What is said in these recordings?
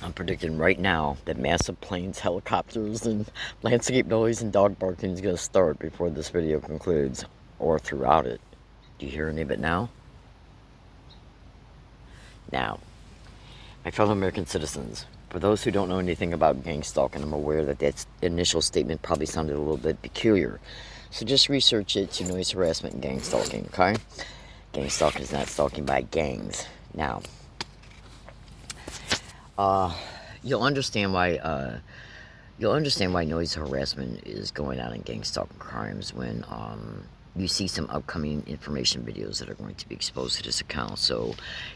I'm predicting right now that massive planes, helicopters, and landscape noise and dog barking is going to start before this video concludes, or throughout it. Do you hear any of it now? Now, my fellow American citizens, for those who don't know anything about gang stalking, I'm aware that that initial statement probably sounded a little bit peculiar. So just research it to noise harassment and gang stalking, okay? Gang stalking is not stalking by gangs. Now, you'll understand why noise harassment is going on in gang stalking crimes when you see some upcoming information videos that are going to be exposed to this account. So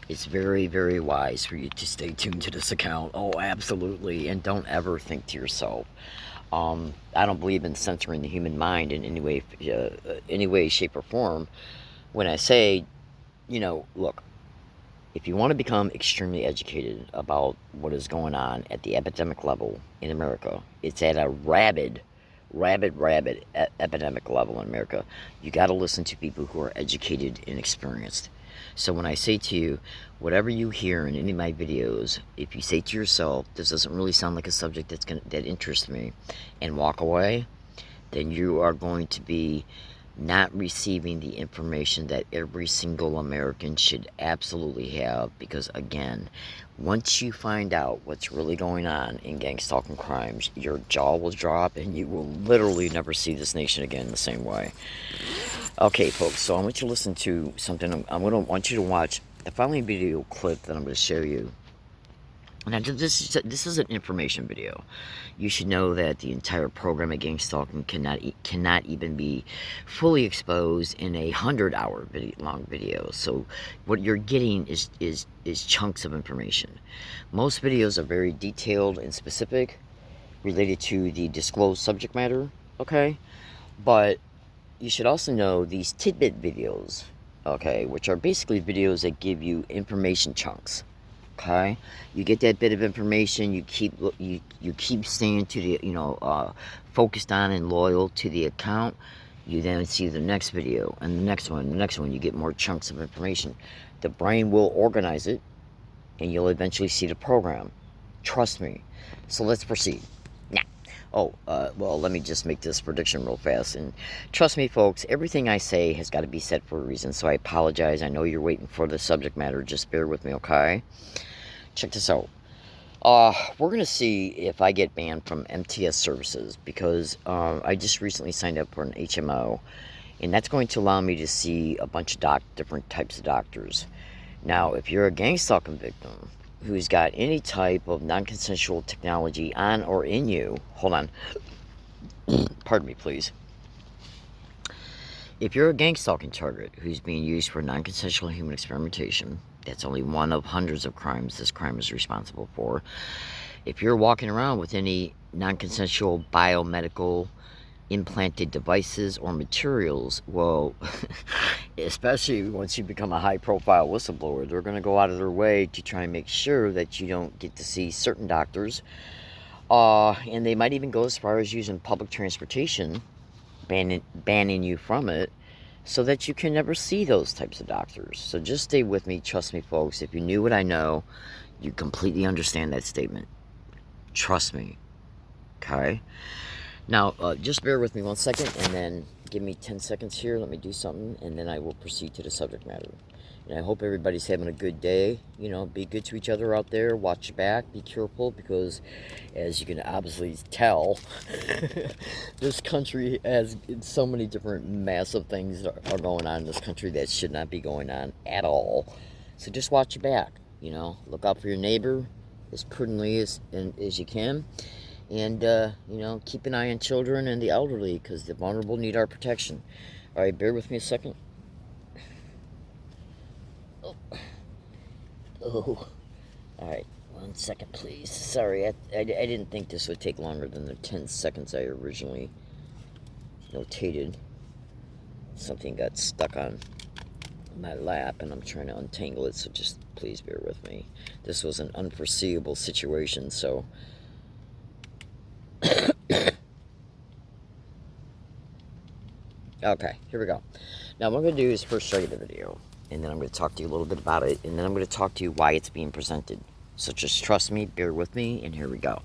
it's very, very wise for you to stay tuned to this account. Oh, absolutely. And don't ever think to yourself, I don't believe in censoring the human mind in any way, shape, or form. When I say, look, if you want to become extremely educated about what is going on at the epidemic level in America, it's at a rabid epidemic level in America. You got to listen to people who are educated and experienced. So when I say to you, whatever you hear in any of my videos, if you say to yourself, this doesn't really sound like a subject that interests me, and walk away, then you are going to be not receiving the information that every single American should absolutely have. Because again, once you find out what's really going on in gang stalking crimes, your jaw will drop and you will literally never see this nation again the same way. Okay, folks, so I want you to listen to something. I'm going to want you to watch the following video clip that I'm going to show you. Now, this is an information video. You should know that the entire program of gang stalking cannot even be fully exposed in a 100-hour long video. So what you're getting is chunks of information. Most videos are very detailed and specific, related to the disclosed subject matter. Okay, but you should also know these tidbit videos. Okay, which are basically videos that give you information chunks. Okay, you get that bit of information, you keep staying to the focused on and loyal to the account. You then see the next video and the next one. You get more chunks of information. The brain will organize it and you'll eventually see the program. Trust me. So let's proceed. Well, let me just make this prediction real fast. And trust me, folks, everything I say has got to be said for a reason. So I apologize. I know you're waiting for the subject matter. Just bear with me, okay? Check this out. We're going to see if I get banned from MTS services because I just recently signed up for an HMO. And that's going to allow me to see a bunch of different types of doctors. Now, if you're a gang stalking victim who's got any type of non-consensual technology on or in you, hold on, pardon me please. If you're a gang stalking target who's being used for non-consensual human experimentation, that's only one of hundreds of crimes this crime is responsible for. If you're walking around with any non-consensual biomedical implanted devices or materials, well, especially once you become a high-profile whistleblower, they're going to go out of their way to try and make sure that you don't get to see certain doctors. And they might even go as far as using public transportation, banning you from it, so that you can never see those types of doctors. So just stay with me. Trust me, folks. If you knew what I know, you completely understand that statement. Trust me. Okay? Now, just bear with me 1 second, and then give me 10 seconds here. Let me do something, and then I will proceed to the subject matter. And I hope everybody's having a good day. Be good to each other out there. Watch your back. Be careful, because as you can obviously tell, this country has so many different massive things that are going on in this country that should not be going on at all. So just watch your back. Look out for your neighbor as prudently as you can. And, keep an eye on children and the elderly, because the vulnerable need our protection. All right, bear with me a second. Oh. All right, 1 second, please. Sorry, I didn't think this would take longer than the 10 seconds I originally notated. Something got stuck on my lap, and I'm trying to untangle it, so just please bear with me. This was an unforeseeable situation, so... Okay, here we go. Now, what I'm going to do is first show you the video, and then I'm going to talk to you a little bit about it, and then I'm going to talk to you why it's being presented. So just trust me, bear with me, and here we go.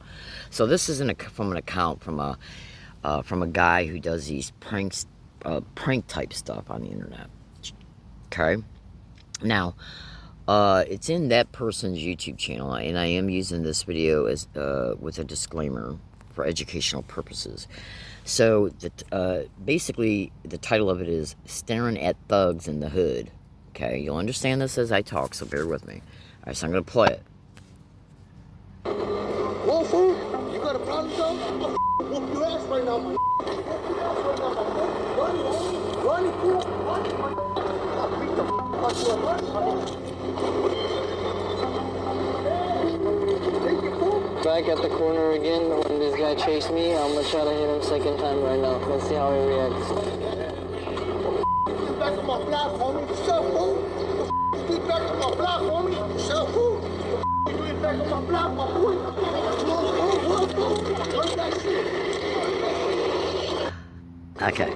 So this is from an account from a guy who does these prank type stuff on the internet. Okay. Now, it's in that person's YouTube channel, and I am using this video as with a disclaimer for educational purposes. So, basically, the title of it is "Staring at Thugs in the Hood." Okay, you'll understand this as I talk, so bear with me. All right, so I'm gonna play it. Whoa, fool! You got a problem, son? I'm gonna whoop your ass right now, man. Run, fool! I'll beat the out you up. Back at the corner again when this guy chased me. I'm gonna try to hit him second time right now. Let's see how he reacts. Get back on my block, homie. What's up, fool? Get back on my block, homie. What's up, fool? Get back on my block, my boy. Whoa, that shit. Okay,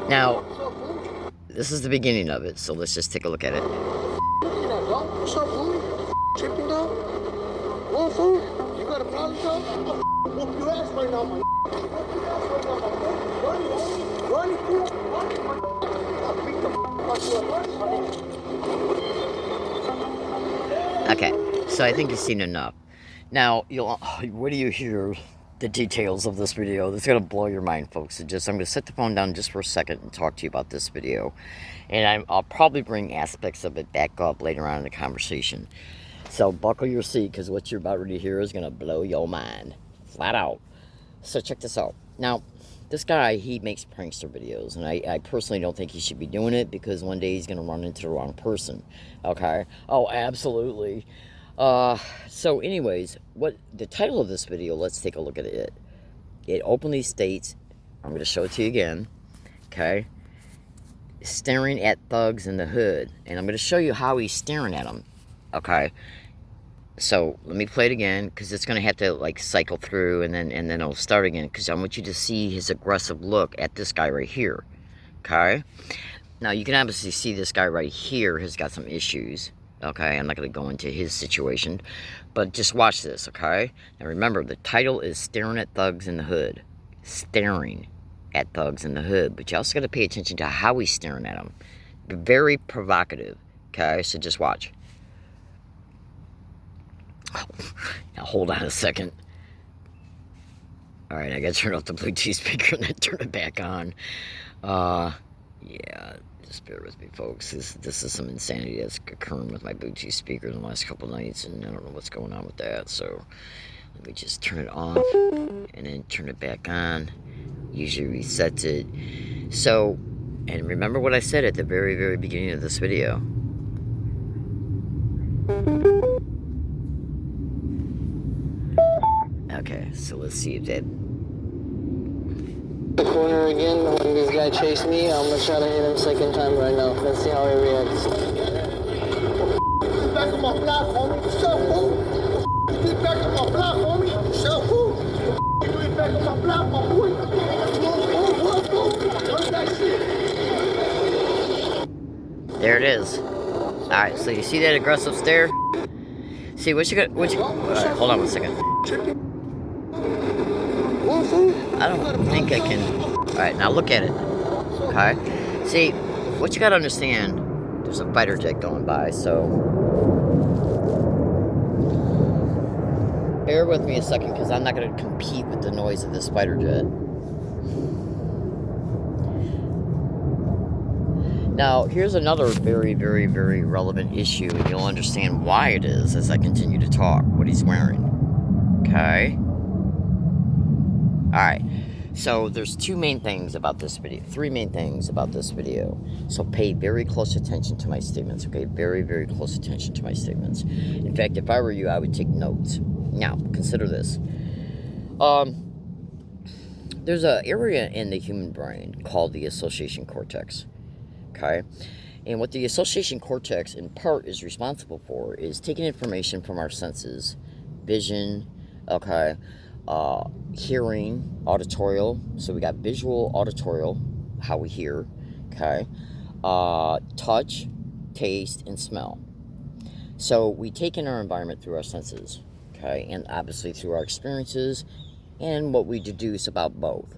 now this is the beginning of it, so let's just take a look at it. What's up, fool? Tripping, dog? Whoa, fool? You got a problem, dog? I'm gonna whoop your ass right now, man. Run, fool! I'll beat the out you up. Okay, so I think you've seen enough. Now, when do you hear the details of this video? That's gonna blow your mind, folks. I'm gonna set the phone down just for a second and talk to you about this video, and I'll probably bring aspects of it back up later on in the conversation. So buckle your seat, because what you're about ready to hear is gonna blow your mind, flat out. So check this out. Now, this guy, he makes prankster videos, and I personally don't think he should be doing it, because one day he's gonna run into the wrong person. Okay? Oh, absolutely. So anyways, what the title of this video, let's take a look at it. It openly states, I'm going to show it to you again, okay, staring at thugs in the hood, and I'm going to show you how he's staring at them, okay. So let me play it again, because it's going to have to like cycle through, and then it'll start again, because I want you to see his aggressive look at this guy right here, okay. Now you can obviously see this guy right here has got some issues. Okay, I'm not going to go into his situation, but just watch this, okay? Now remember, the title is Staring at Thugs in the Hood. Staring at Thugs in the Hood. But you also got to pay attention to how he's staring at them. Very provocative, okay? So just watch. Now hold on a second. Alright, I got to turn off the Bluetooth speaker and then turn it back on. Yeah. Just bear with me, folks. This is some insanity that's occurring with my Bluetooth speaker in the last couple nights, and I don't know what's going on with that. So let me just turn it off and then turn it back on. Usually resets it. So, and remember what I said at the very, very beginning of this video. Okay, so let's see if that... The corner again when this guy chased me. I'm gonna try to hit him second time right now. Let's see how he reacts. Get back on my block, homie. What's up, fool? Get back on my block, homie. What's up, fool? Get back on my block, my boy. Whoa, that shit. There it is. Alright, so you see that aggressive stare? See, what you got? Alright, hold on one second. I don't think I can... Alright, now look at it. Okay? See, what you gotta understand, there's a fighter jet going by, so... Bear with me a second, because I'm not gonna compete with the noise of this fighter jet. Now, here's another very, very, very relevant issue, and you'll understand why it is as I continue to talk, what he's wearing. Okay? Alright, so there's three main things about this video. So pay very close attention to my statements, okay? Very, very close attention to my statements. In fact, if I were you, I would take notes. Now, consider this. There's an area in the human brain called the association cortex, okay? And what the association cortex, in part, is responsible for is taking information from our senses, vision, okay, hearing, auditorial. So we got visual, auditorial, how we hear, okay, touch, taste, and smell. So we take in our environment through our senses, okay, and obviously through our experiences and what we deduce about both.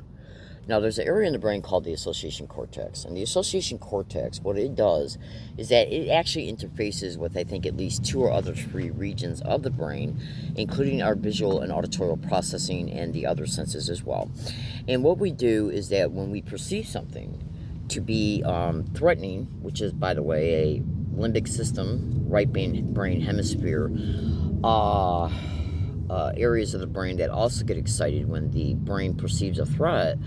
Now, there's an area in the brain called the association cortex, and the association cortex, what it does is that it actually interfaces with, I think, at least 2 or other 3 regions of the brain, including our visual and auditory processing and the other senses as well. And what we do is that when we perceive something to be threatening, which is, by the way, a limbic system, right brain hemisphere, areas of the brain that also get excited when the brain perceives a threat,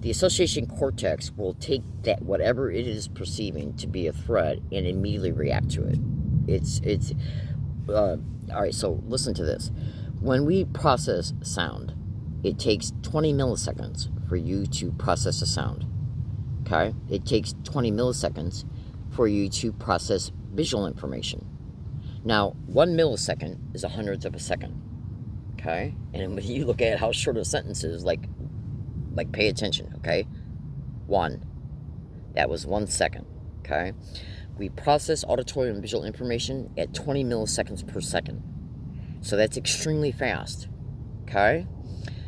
the association cortex will take that, whatever it is perceiving to be a threat, and immediately react to it. All right, so listen to this. When we process sound, it takes 20 milliseconds for you to process a sound. Okay? It takes 20 milliseconds for you to process visual information. Now, 1 millisecond is a hundredth of a second. Okay? And when you look at how short a sentence is, like pay attention, okay? 1. That was 1 second, okay? We process auditory and visual information at 20 milliseconds per second. So that's extremely fast, okay?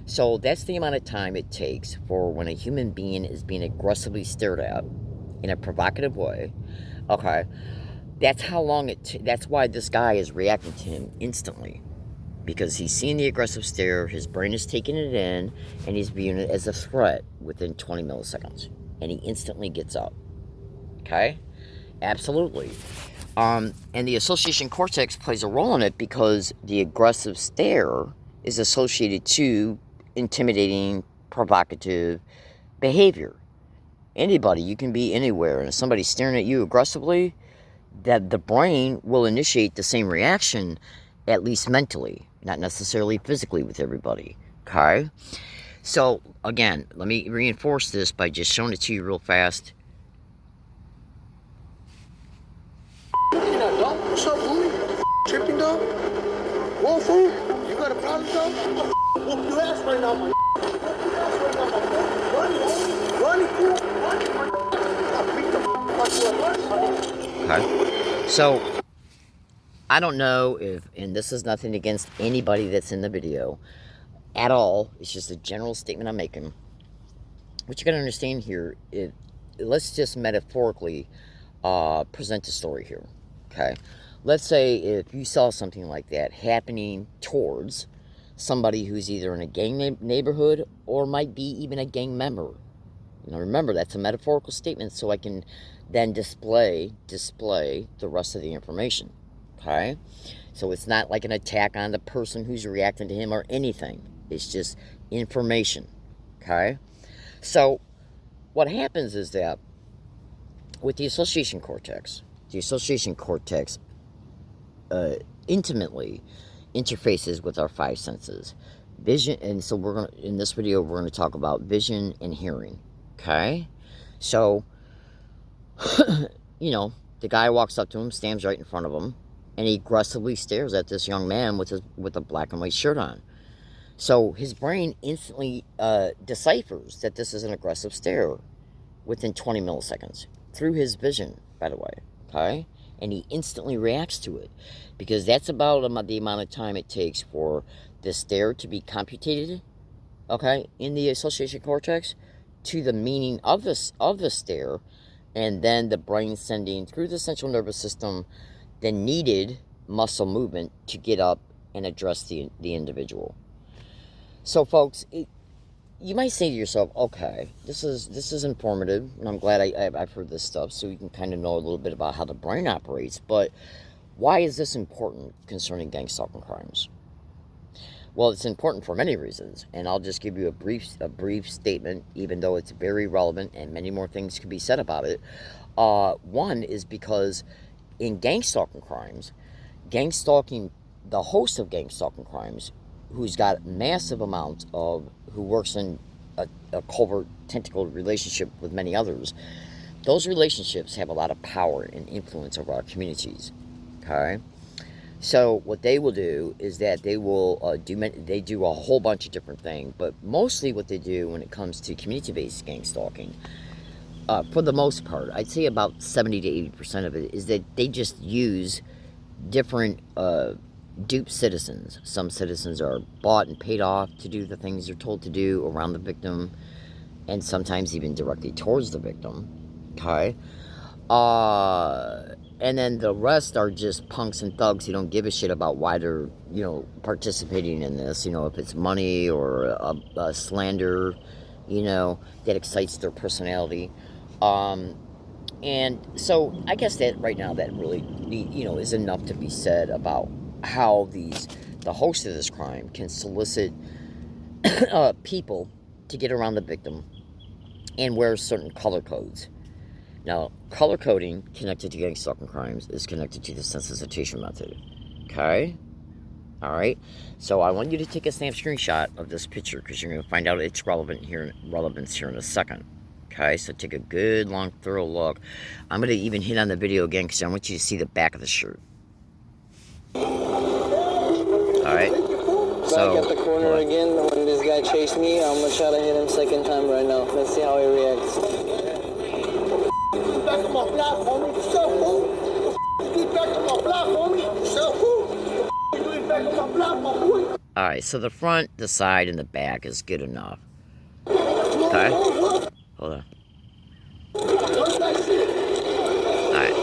So that's the amount of time it takes for when a human being is being aggressively stared at in a provocative way, okay? That's how long that's why this guy is reacting to him instantly. Because he's seeing the aggressive stare, his brain is taking it in, and he's viewing it as a threat within 20 milliseconds. And he instantly gets up. Okay? Absolutely. And the association cortex plays a role in it because the aggressive stare is associated to intimidating, provocative behavior. Anybody, you can be anywhere, and if somebody's staring at you aggressively, that the brain will initiate the same reaction, at least mentally, not necessarily physically with everybody, okay? So, again, let me reinforce this by just showing it to you real fast. Looking at dog? What's up, Louie? Tripping, dog? Want food? You got a problem, dog? I'll whoop your ass right now, my Whoop your ass right now, my Running, homie. Running, fool. Running, my I'll beat the fuck you up. Okay? So, I don't know if, and this is nothing against anybody that's in the video at all. It's just a general statement I'm making. What you got to understand here is, let's just metaphorically present a story here. Okay? Let's say if you saw something like that happening towards somebody who's either in a gang neighborhood or might be even a gang member. Now remember, that's a metaphorical statement, so I can then display the rest of the information. Okay? So it's not like an attack on the person who's reacting to him or anything. It's just information. Okay? So what happens is that with the association cortex intimately interfaces with our 5 senses. Vision, and so in this video we're going to talk about vision and hearing. Okay? So you know, the guy walks up to him, stands right in front of him, and he aggressively stares at this young man with a black and white shirt on. So his brain instantly deciphers that this is an aggressive stare within 20 milliseconds through his vision, by the way, okay? And he instantly reacts to it because that's about the amount of time it takes for the stare to be computed, okay, in the association cortex to the meaning of the stare, and then the brain sending through the central nervous system the needed muscle movement to get up and address the individual. So, folks, you might say to yourself, okay, this is informative, and I'm glad I've heard this stuff, so you can kind of know a little bit about how the brain operates, but why is this important concerning gang-stalking crimes? Well, it's important for many reasons, and I'll just give you a brief statement, even though it's very relevant and many more things can be said about it. One is because in gang-stalking crimes, the host of gang-stalking crimes, who's got massive amounts of, who works in a covert tentacled relationship with many others, those relationships have a lot of power and influence over our communities, okay? So what they will do is that they will do a whole bunch of different things, but mostly what they do when it comes to community-based gang stalking, for the most part, I'd say about 70 to 80% of it is that they just use different dupe citizens. Some citizens are bought and paid off to do the things they're told to do around the victim, and sometimes even directly towards the victim. Okay? And then the rest are just punks and thugs who don't give a shit about why they're, participating in this. If it's money or a slander, that excites their personality. And so I guess that right now that really, is enough to be said about how the host of this crime can solicit people to get around the victim and wear certain color codes. Now, color coding connected to gang stalking crimes is connected to the sensitization method. Okay? Alright? So I want you to take a snap screenshot of this picture because you're going to find out its relevance here in a second. Okay? So take a good, long, thorough look. I'm going to even hit on the video again because I want you to see the back of the shirt. Alright? Back at the corner again when this guy chased me. I'm going to try to hit him second time right now. Let's see how he reacts. Back on my block, homie. What's up, fool? Get back on my block, homie. What's up, fool? You doing back on my block, my boy? Alright, so the front, the side, and the back is good enough. Okay? Hold on. Alright.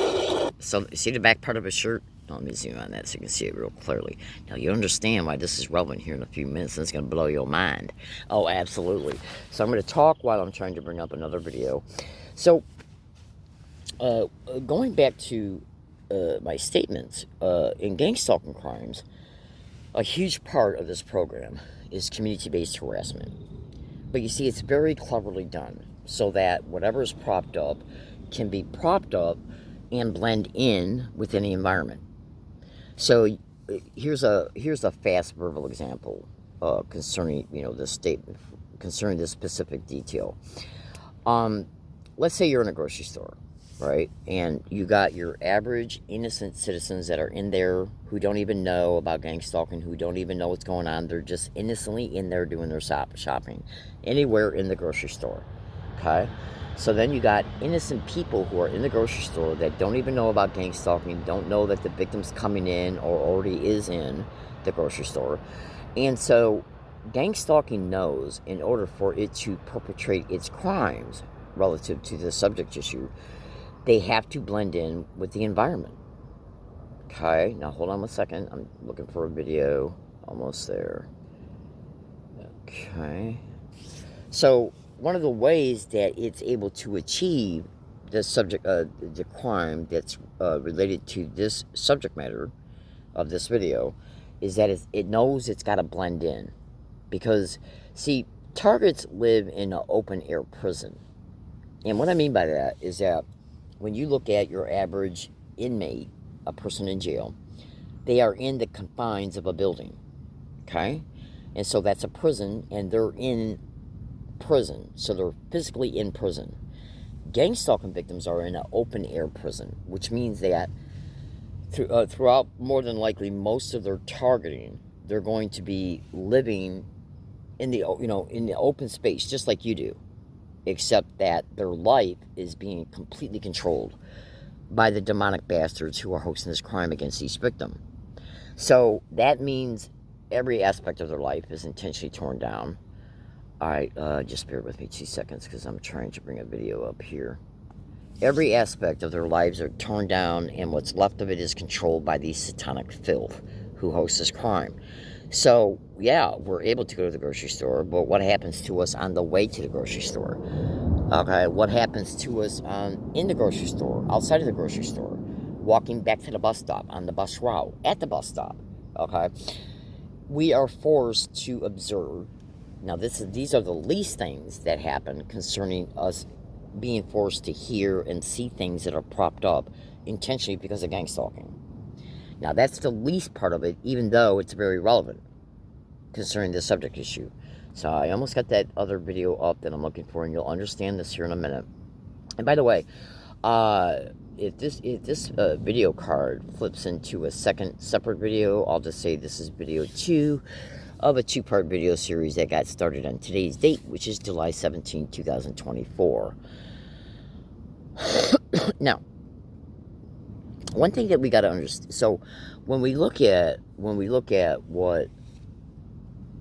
So, see the back part of his shirt? Let me zoom on that so you can see it real clearly. Now, you understand why this is relevant here in a few minutes, and it's going to blow your mind. Oh, absolutely. So, I'm going to talk while I'm trying to bring up another video. So, going back to my statements, in gang stalking crimes, a huge part of this program is community-based harassment. But you see, it's very cleverly done so that whatever is propped up can be propped up and blend in with any environment. So here's a fast verbal example concerning this statement, concerning this specific detail. Let's say you're in a grocery store, right? And you got your average innocent citizens that are in there who don't even know about gang stalking, who don't even know what's going on. They're just innocently in there doing their shopping anywhere in the grocery store. Okay? So then you got innocent people who are in the grocery store that don't even know about gang stalking, don't know that the victim's coming in or already is in the grocery store. And so gang stalking knows in order for it to perpetrate its crimes relative to the subject issue, they have to blend in with the environment. Okay, now hold on 1 second. I'm looking for a video. Almost there. Okay. So one of the ways that it's able to achieve the subject, the crime that's related to this subject matter of this video, is that it knows it's got to blend in. Because, see, targets live in an open-air prison. And what I mean by that is that when you look at your average inmate, a person in jail, they are in the confines of a building, okay? And so that's a prison, and they're in prison, so they're physically in prison. Gang stalking victims are in an open-air prison, which means that throughout, more than likely, most of their targeting, they're going to be living in the open space, just like you do, except that their life is being completely controlled by the demonic bastards who are hosting this crime against each victim. So that means every aspect of their life is intentionally torn down. All right, just bear with me 2 seconds because I'm trying to bring a video up here. Every aspect of their lives are torn down, and what's left of it is controlled by these satanic filth who host this crime. So, yeah, we're able to go to the grocery store, but what happens to us on the way to the grocery store? Okay, what happens to us in the grocery store, outside of the grocery store, walking back to the bus stop, on the bus route, at the bus stop, okay? We are forced to observe. Now, these are the least things that happen concerning us being forced to hear and see things that are propped up intentionally because of gang stalking. Now, that's the least part of it, even though it's very relevant concerning the subject issue. So I almost got that other video up that I'm looking for, and you'll understand this here in a minute. And by the way, if this video card flips into a second separate video, I'll just say this is video 2 of a 2-part video series that got started on today's date, which is July 17, 2024. Now, one thing that we got to understand. So when we look at what,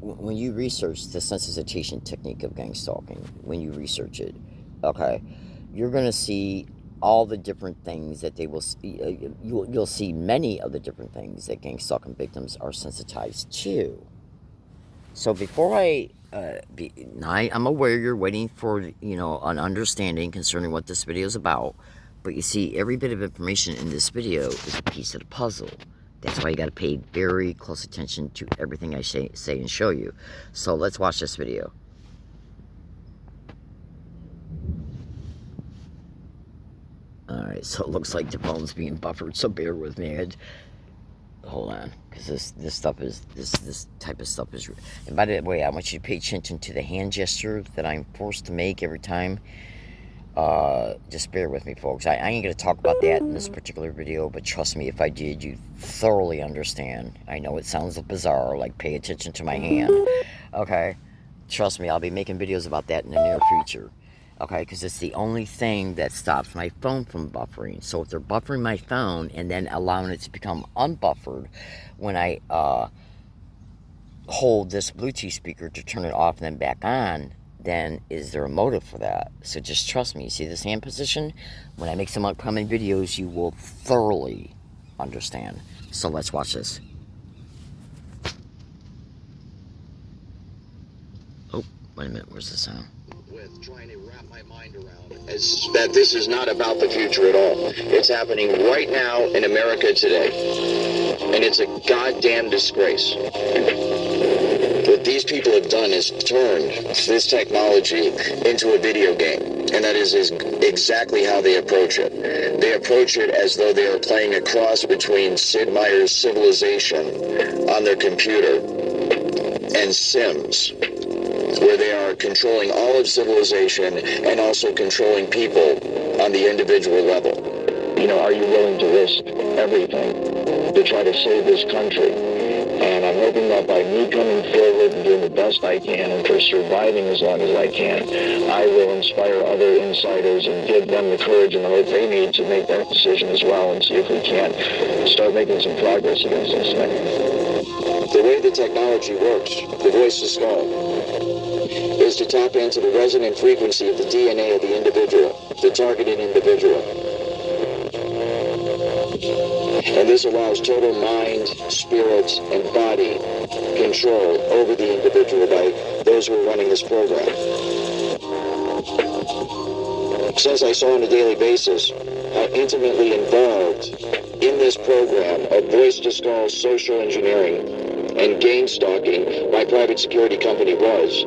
when you research the sensitization technique of gang stalking, when you research it, okay, you're going to see all the different things that they will see. You'll see many of the different things that gang stalking victims are sensitized to. So before I'm aware you're waiting for, an understanding concerning what this video is about, but you see, every bit of information in this video is a piece of the puzzle. That's why you got to pay very close attention to everything I say and show you. So let's watch this video. Alright, so it looks like the phone's being buffered, so bear with me. Hold on, because this type of stuff is... And by the way, I want you to pay attention to the hand gesture that I'm forced to make every time. Just bear with me, folks. I ain't going to talk about that in this particular video, but trust me, if I did, you'd thoroughly understand. I know it sounds bizarre, like pay attention to my hand. Okay? Trust me, I'll be making videos about that in the near future. Okay, because it's the only thing that stops my phone from buffering. So if they're buffering my phone and then allowing it to become unbuffered when I hold this Bluetooth speaker to turn it off and then back on, then is there a motive for that? So just trust me. See this hand position? When I make some upcoming videos, you will thoroughly understand. So let's watch this. Oh, wait a minute. Where's the sound? With trying to wrap my mind around is that this is not about the future at all. It's happening right now in America today. And it's a goddamn disgrace. What these people have done is turned this technology into a video game. And that is exactly how they approach it. They approach it as though they are playing a cross between Sid Meier's Civilization on their computer and Sims, where they are controlling all of civilization and also controlling people on the individual level. Are you willing to risk everything to try to save this country? And I'm hoping that by me coming forward and doing the best I can and for surviving as long as I can, I will inspire other insiders and give them the courage and the hope they need to make that decision as well, and see if we can't start making some progress against this thing. The way the technology works, the voice to skull, is to tap into the resonant frequency of the DNA of the individual, the targeted individual. And this allows total mind, spirit, and body control over the individual by those who are running this program. Since I saw on a daily basis how intimately involved in this program of voice-to-skull social engineering and gang stalking my private security company was,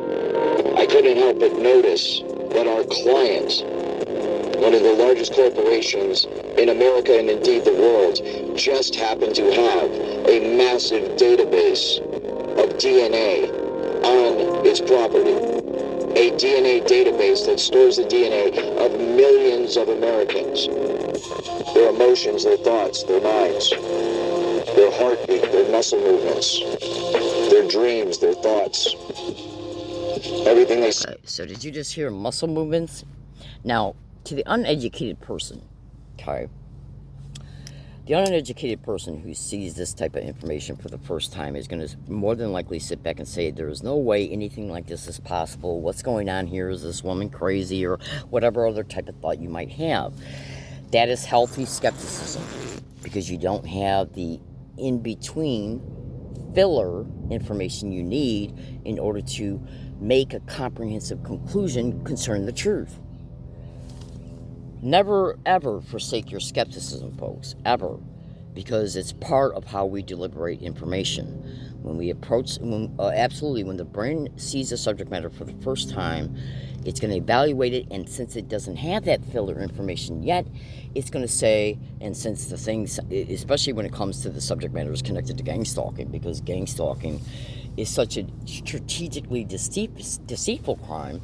I couldn't help but notice that our client, one of the largest corporations in America and indeed the world, just happened to have a massive database of DNA on its property. A DNA database that stores the DNA of millions of Americans. Their emotions, their thoughts, their minds, their heartbeat, their muscle movements, their dreams, their thoughts. Everything they say. So did you just hear muscle movements? Now, to the uneducated person, okay, the uneducated person who sees this type of information for the first time is going to more than likely sit back and say, there is no way anything like this is possible. What's going on here? Is this woman crazy? Or whatever other type of thought you might have. That is healthy skepticism, because you don't have the in-between filler information you need in order to make a comprehensive conclusion concerning the truth. Never, ever forsake your skepticism, folks. Ever. Because it's part of how we deliberate information. When we approach, absolutely, when the brain sees a subject matter for the first time, it's going to evaluate it, and since it doesn't have that filler information yet, it's going to say, and since the things, especially when it comes to the subject matter is connected to gang stalking, because gang stalking is such a strategically deceitful crime,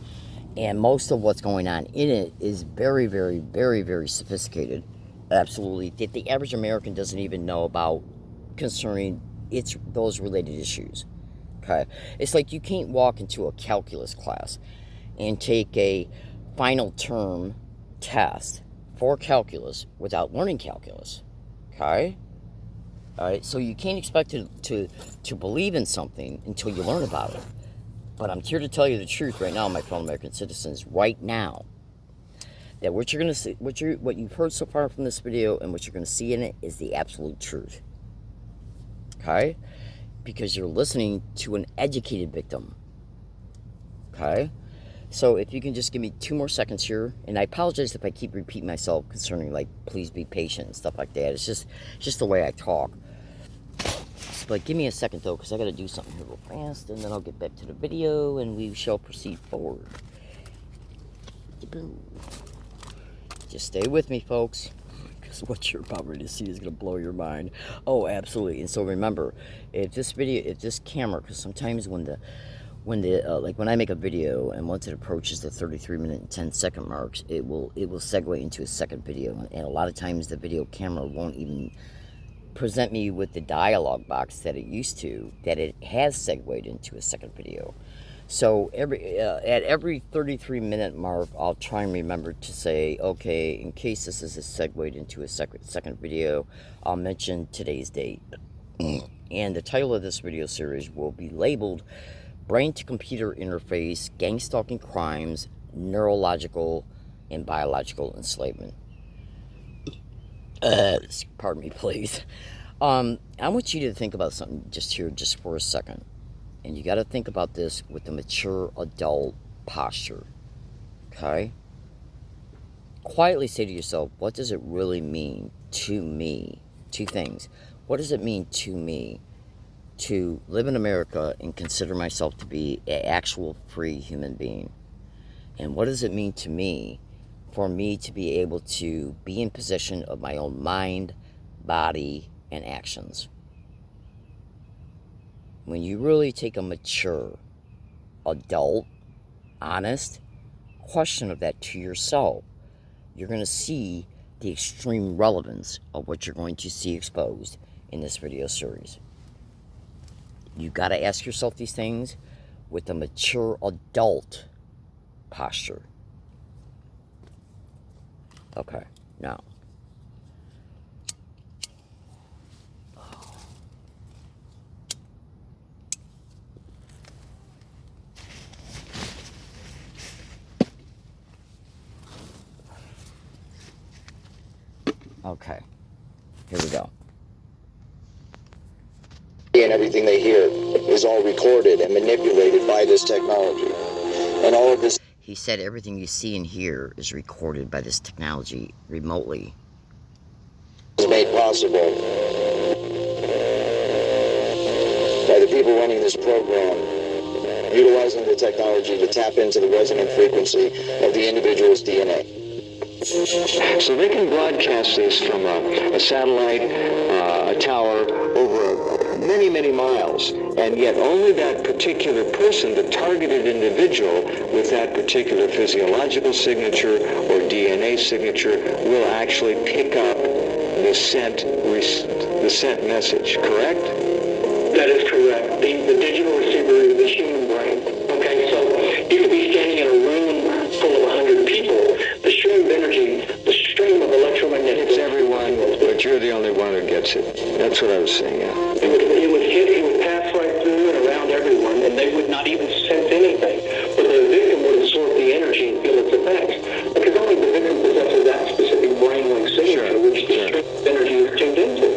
and most of what's going on in it is very, very, very, very sophisticated. Absolutely. That the average American doesn't even know about concerning those related issues. Okay? It's like you can't walk into a calculus class and take a final term test for calculus without learning calculus. Okay? Alright, so you can't expect to believe in something until you learn about it. But I'm here to tell you the truth right now, my fellow American citizens, right now. That what you're gonna see, what you've heard so far from this video and what you're gonna see in it is the absolute truth. Okay? Because you're listening to an educated victim. Okay? So if you can just give me 2 more seconds here, and I apologize if I keep repeating myself concerning, like, please be patient and stuff like that. It's just the way I talk. But give me a second though, because I gotta do something here real fast, and then I'll get back to the video and we shall proceed forward. Just stay with me, folks, because what you're about ready to see is gonna blow your mind. Oh, absolutely. And so remember, if this camera, because sometimes when I make a video and once it approaches the 33-minute and 10-second marks, it will segue into a second video, and a lot of times the video camera won't even present me with the dialogue box that it used to, that it has segued into a second video. So at every 33-minute mark, I'll try and remember to say, okay, in case this is segued into a second video, I'll mention today's date. And the title of this video series will be labeled Brain-to-Computer Interface, Gang Stalking Crimes, Neurological and Biological Enslavement. Pardon me, please. I want you to think about something just for a second. And you got to think about this with a mature adult posture. Okay? Quietly say to yourself, what does it really mean to me? 2 things. What does it mean to me to live in America and consider myself to be an actual free human being? And what does it mean to me for me to be able to be in possession of my own mind, body, and actions? When you really take a mature, adult, honest question of that to yourself, you're going to see the extreme relevance of what you're going to see exposed in this video series. You got to ask yourself these things with a mature adult posture. Okay, now. Okay, here we go. And everything they hear is all recorded and manipulated by this technology. And all of this... He said everything you see and hear is recorded by this technology remotely. ...is made possible by the people running this program, utilizing the technology to tap into the resonant frequency of the individual's DNA. So they can broadcast this from a satellite, a tower, over many, many miles, and yet only that particular person, the targeted individual with that particular physiological signature or DNA signature, will actually pick up the sent message, correct? That is correct. The digital receiver is the human brain. Okay, so you could be standing in a room full of 100 people. The stream of energy, the stream of electromagnetic... It's everyone, but you're the only one who gets it. That's what I was saying, yeah. It would pass right through and around everyone, and they would not even sense anything. But the victim would absorb the energy and feel its effects. Because only the victim possesses that specific brainwave signature, which the stream of energy is tuned into.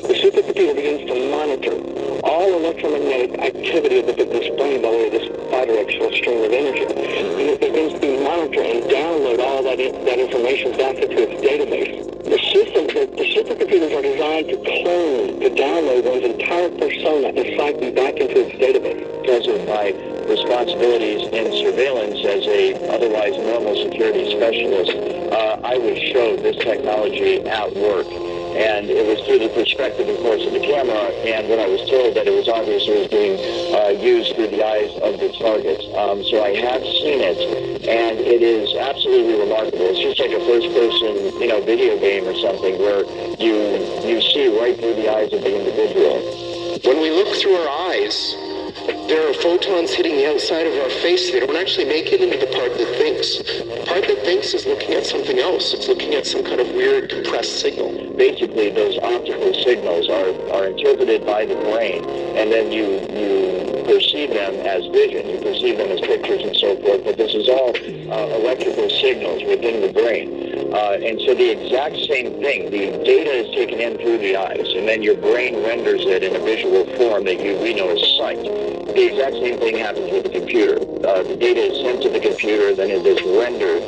The supercomputer begins to monitor all electromagnetic activity of the victim's brain by way of this bidirectional stream of energy. And it begins to monitor and download all that information back into its database. The supercomputers are designed to clone, to download one's entire persona and cycle back into its database. Because of my responsibilities in surveillance as a otherwise normal security specialist, I was showed this technology at work. And it was through the perspective, of course, of the camera, and when I was told that it was obviously being used through the eyes of the target. So I have seen it, and it is absolutely remarkable. It's just like a first-person, video game or something where you see right through the eyes of the individual. When we look through our eyes, there are photons hitting the outside of our face. They don't actually make it into the part that thinks. The part that thinks is looking at something else. It's looking at some kind of weird compressed signal. Basically, those optical signals are interpreted by the brain, and then you perceive them as vision, you perceive them as pictures and so forth, but this is all electrical signals within the brain. And so the exact same thing, the data is taken in through the eyes, and then your brain renders it in a visual form that we know as sight. The exact same thing happens with the computer. The data is sent to the computer, then it is rendered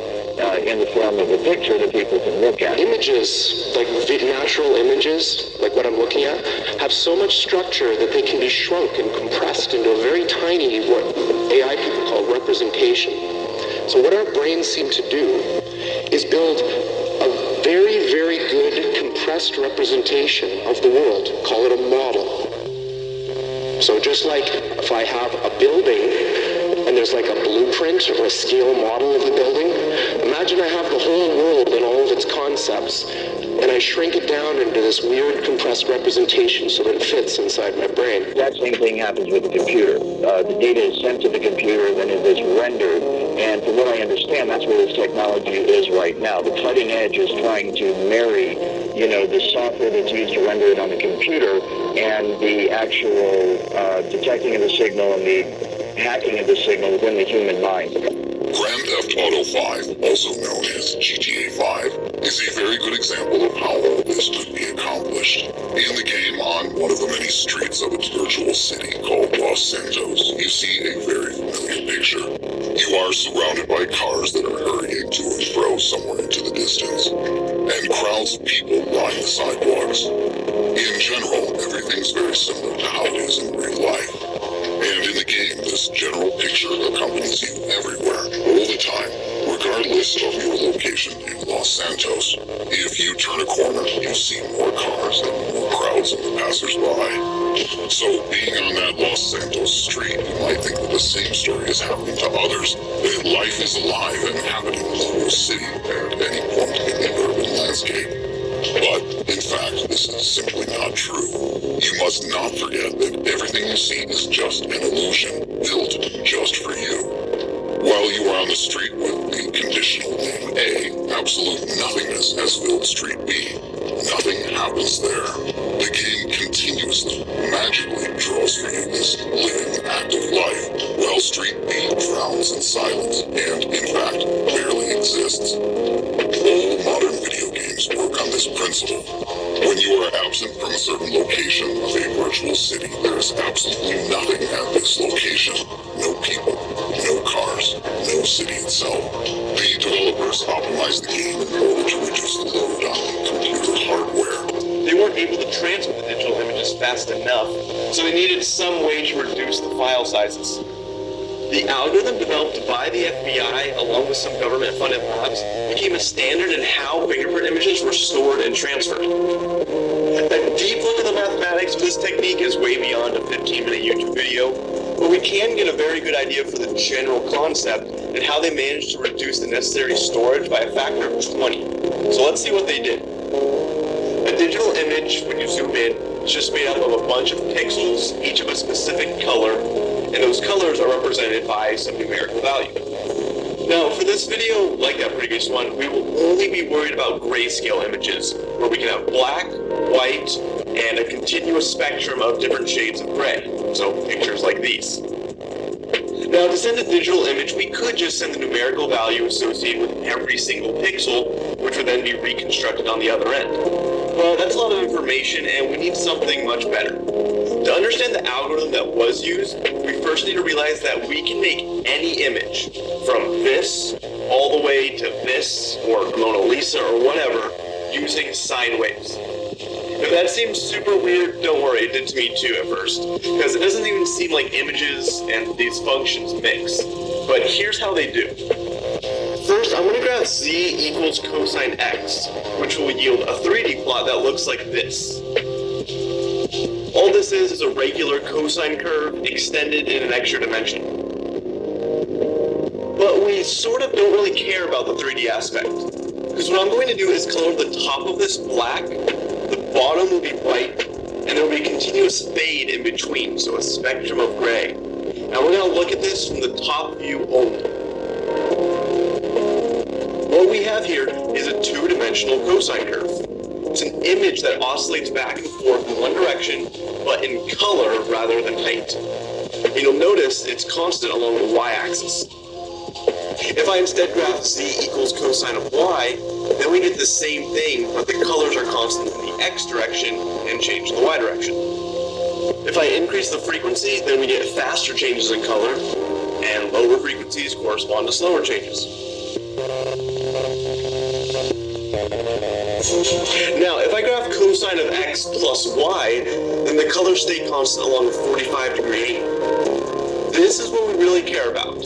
in the form of a picture that people can look at. Images, like natural images, like what I'm looking at, have so much structure that they can be shrunk and compressed into a very tiny, what AI people call representation. So what our brains seem to do is build a very, very good compressed representation of the world. Call it a model. So just like if I have a building and there's like a blueprint or a scale model of the building, imagine I have the whole world and all of its concepts, and I shrink it down into this weird compressed representation so that it fits inside my brain. That same thing happens with the computer. The data is sent to the computer, then it is rendered, and from what I understand, that's where this technology is right now. The cutting edge is trying to marry, the software that's used to render it on the computer and the actual detecting of the signal and the hacking of the signal within the human mind. Grand Theft Auto 5, also known as GTA 5, is a very good example of how all this could be accomplished. In the game, on one of the many streets of its virtual city called Los Santos, you see a very familiar picture. You are surrounded by cars that are hurrying to and fro somewhere into the distance, and crowds of people line the sidewalks. In general, everything's very similar to how it is in real life. And in the game, this general picture accompanies you everywhere, all the time, regardless of your location in Los Santos. If you turn a corner, you see more cars and more crowds of the passersby. So, being on that Los Santos street, you might think that the same story is happening to others, that life is alive and happening in the whole city at any point in the urban landscape. But, in fact, this is simply not true. You must not forget that everything you see is just an illusion, built just for you. While you are on the street with the conditional name A, absolute nothingness has filled Street B. Nothing happens there. The game continuously, magically draws for you this living, active life, while Street B drowns in silence and, in fact, barely exists. All modern video games work on this principle. When you are absent from a certain location of a virtual city, there is absolutely nothing at this location. No people, no cars, no city itself. The developers optimized the game in order to reduce the load on the computer hardware. They weren't able to transmit the digital images fast enough, so they needed some way to reduce the file sizes. The algorithm developed by the FBI, along with some government-funded labs, became a standard in how fingerprint images were stored and transferred. A deep look at the mathematics of this technique is way beyond a 15-minute YouTube video, but we can get a very good idea for the general concept and how they managed to reduce the necessary storage by a factor of 20. So let's see what they did. A digital image, when you zoom in, is just made up of a bunch of pixels, each of a specific color, and those colors are represented by some numerical value. Now, for this video, like that previous one, we will only be worried about grayscale images, where we can have black, white, and a continuous spectrum of different shades of gray, so pictures like these. Now, to send a digital image, we could just send the numerical value associated with every single pixel, which would then be reconstructed on the other end. But that's a lot of information, and we need something much better. To understand the algorithm that was used, we first need to realize that we can make any image, from this all the way to this, or the Mona Lisa, or whatever, using sine waves. If that seems super weird, don't worry, it did to me too at first, because it doesn't even seem like images and these functions mix. But here's how they do. First, I'm going to graph z equals cosine x, which will yield a 3D plot that looks like this. All this is a regular cosine curve extended in an extra dimension. But we sort of don't really care about the 3D aspect, because what I'm going to do is color the top of this black, the bottom will be white, and there will be a continuous fade in between, so a spectrum of gray. Now we're going to look at this from the top view only. What we have here is a two-dimensional cosine curve. It's an image that oscillates back and forth in one direction, but in color rather than height. And you'll notice it's constant along the y-axis. If I instead graph z equals cosine of y, then we get the same thing, but the colors are constant in the x direction and change in the y direction. If I increase the frequency, then we get faster changes in color, and lower frequencies correspond to slower changes. Now, if I graph cosine of x plus y, then the colors stay constant along the 45-degree angle. This is what we really care about.